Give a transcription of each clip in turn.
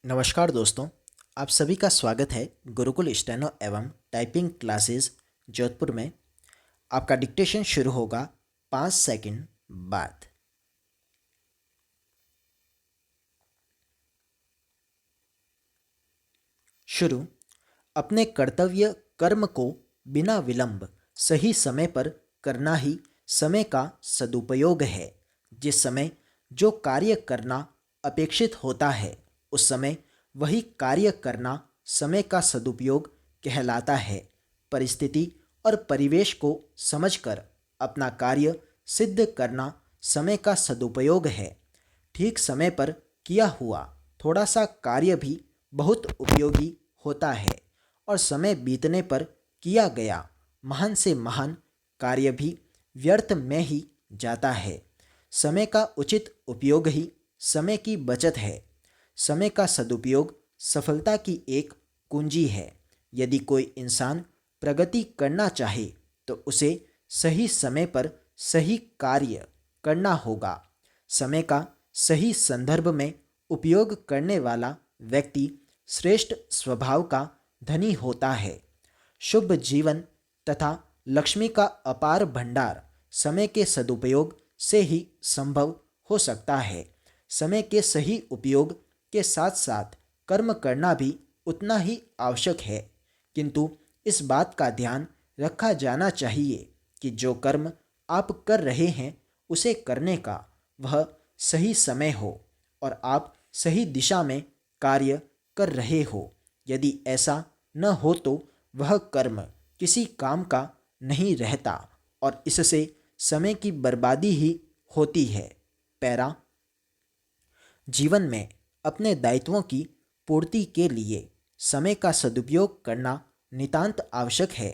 नमस्कार दोस्तों, आप सभी का स्वागत है गुरुकुल स्टेनो एवं टाइपिंग क्लासेस जोधपुर में। आपका डिक्टेशन शुरू होगा 5 सेकंड बाद। शुरू। अपने कर्तव्य कर्म को बिना विलंब सही समय पर करना ही समय का सदुपयोग है। जिस समय जो कार्य करना अपेक्षित होता है उस समय वही कार्य करना समय का सदुपयोग कहलाता है। परिस्थिति और परिवेश को समझकर अपना कार्य सिद्ध करना समय का सदुपयोग है। ठीक समय पर किया हुआ थोड़ा सा कार्य भी बहुत उपयोगी होता है और समय बीतने पर किया गया महान से महान कार्य भी व्यर्थ में ही जाता है। समय का उचित उपयोग ही समय की बचत है। समय का सदुपयोग सफलता की एक कुंजी है। यदि कोई इंसान प्रगति करना चाहे तो उसे सही समय पर सही कार्य करना होगा। समय का सही संदर्भ में उपयोग करने वाला व्यक्ति श्रेष्ठ स्वभाव का धनी होता है। शुभ जीवन तथा लक्ष्मी का अपार भंडार समय के सदुपयोग से ही संभव हो सकता है। समय के सही उपयोग के साथ साथ कर्म करना भी उतना ही आवश्यक है, किंतु इस बात का ध्यान रखा जाना चाहिए कि जो कर्म आप कर रहे हैं उसे करने का वह सही समय हो और आप सही दिशा में कार्य कर रहे हो। यदि ऐसा न हो तो वह कर्म किसी काम का नहीं रहता और इससे समय की बर्बादी ही होती है। पैरा। जीवन में अपने दायित्वों की पूर्ति के लिए समय का सदुपयोग करना नितांत आवश्यक है।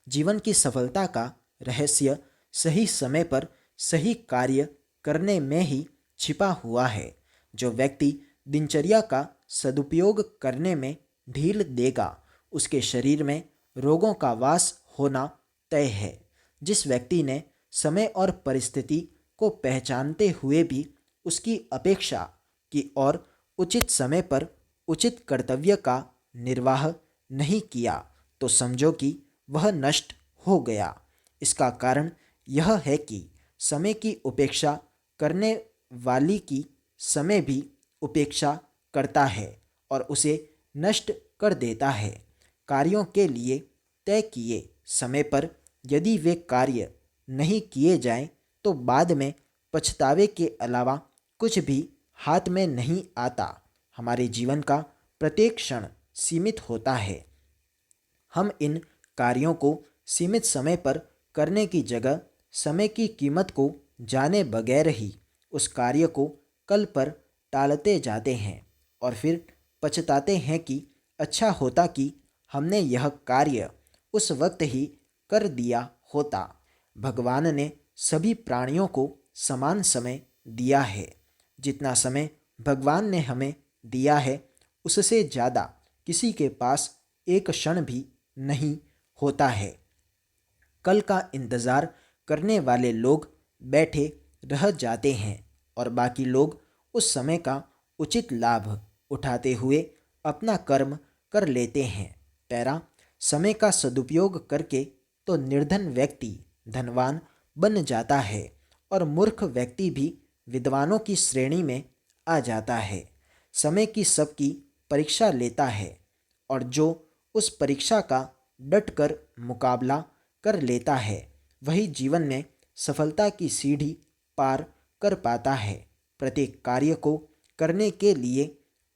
जीवन की सफलता का रहस्य सही समय पर सही कार्य करने में ही छिपा हुआ है। जो व्यक्ति दिनचर्या का सदुपयोग करने में ढील देगा उसके शरीर में रोगों का वास होना तय है। जिस व्यक्ति ने समय और परिस्थिति को पहचानते हुए भी उसकी अपेक्षा की और उचित समय पर उचित कर्तव्य का निर्वाह नहीं किया तो समझो कि वह नष्ट हो गया। इसका कारण यह है कि समय की उपेक्षा करने वाली की समय भी उपेक्षा करता है और उसे नष्ट कर देता है। कार्यों के लिए तय किए समय पर यदि वे कार्य नहीं किए जाएं तो बाद में पछतावे के अलावा कुछ भी हाथ में नहीं आता। हमारे जीवन का प्रत्येक क्षण सीमित होता है। हम इन कार्यों को सीमित समय पर करने की जगह समय की कीमत को जाने बगैर ही उस कार्य को कल पर टालते जाते हैं और फिर पछताते हैं कि अच्छा होता कि हमने यह कार्य उस वक्त ही कर दिया होता। भगवान ने सभी प्राणियों को समान समय दिया है। जितना समय भगवान ने हमें दिया है उससे ज़्यादा किसी के पास एक क्षण भी नहीं होता है। कल का इंतज़ार करने वाले लोग बैठे रह जाते हैं और बाकी लोग उस समय का उचित लाभ उठाते हुए अपना कर्म कर लेते हैं। पैरा। समय का सदुपयोग करके तो निर्धन व्यक्ति धनवान बन जाता है और मूर्ख व्यक्ति भी विद्वानों की श्रेणी में आ जाता है। समय की सबकी परीक्षा लेता है और जो उस परीक्षा का डट कर मुकाबला कर लेता है वही जीवन में सफलता की सीढ़ी पार कर पाता है। प्रत्येक कार्य को करने के लिए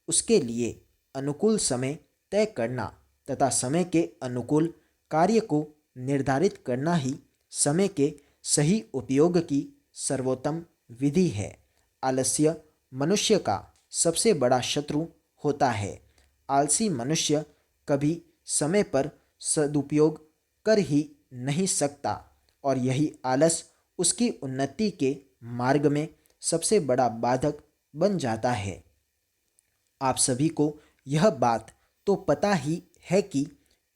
उसके लिए अनुकूल समय तय करना तथा समय के अनुकूल कार्य को निर्धारित करना ही समय के सही उपयोग की सर्वोत्तम विधि है। आलस्य मनुष्य का सबसे बड़ा शत्रु होता है। आलसी मनुष्य कभी समय पर सदुपयोग कर ही नहीं सकता और यही आलस उसकी उन्नति के मार्ग में सबसे बड़ा बाधक बन जाता है। आप सभी को यह बात तो पता ही है कि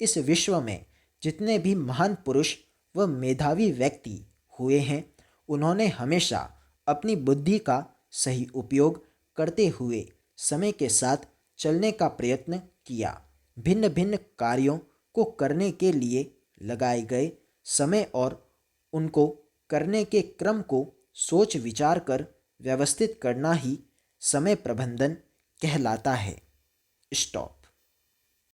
इस विश्व में जितने भी महान पुरुष व मेधावी व्यक्ति हुए हैं उन्होंने हमेशा अपनी बुद्धि का सही उपयोग करते हुए समय के साथ चलने का प्रयत्न किया। भिन्न भिन्न कार्यों को करने के लिए लगाए गए समय और उनको करने के क्रम को सोच विचार कर व्यवस्थित करना ही समय प्रबंधन कहलाता है। स्टॉप।